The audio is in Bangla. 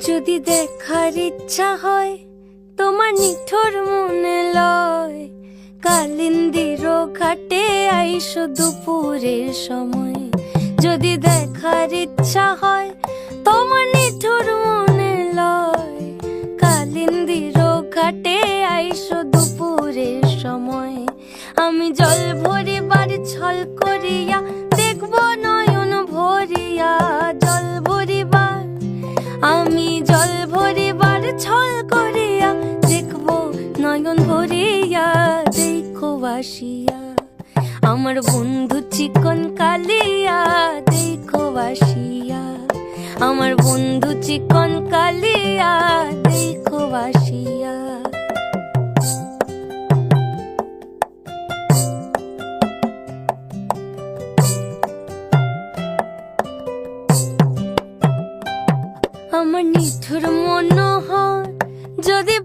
যদি দেখার ইচ্ছা হয় তোমার নিঠুর মনে লয়, কালিন্দির ঘাটে আইসো দুপুরের সময়। যদি দেখার ইচ্ছা হয় তোমার নিঠুর মনে লয়, কালিন্দির ঘাটে আইসো দুপুরের সময়। আমি জল ভরিবার ছল করিয়া দেখব নয়ন ভরিয়া, জল ভরিবার আমি জল ভরিবার ছল করিয়া দেখব নয়ন ভরিয়া। দেখো বাসিয়া আমার বন্ধু চিকন কালিয়া, দেখো বাসিয়া আমার বন্ধু চিকন কালিয়া, দেখো বাসিয়া। আমার নিঠুর মনোহর যদি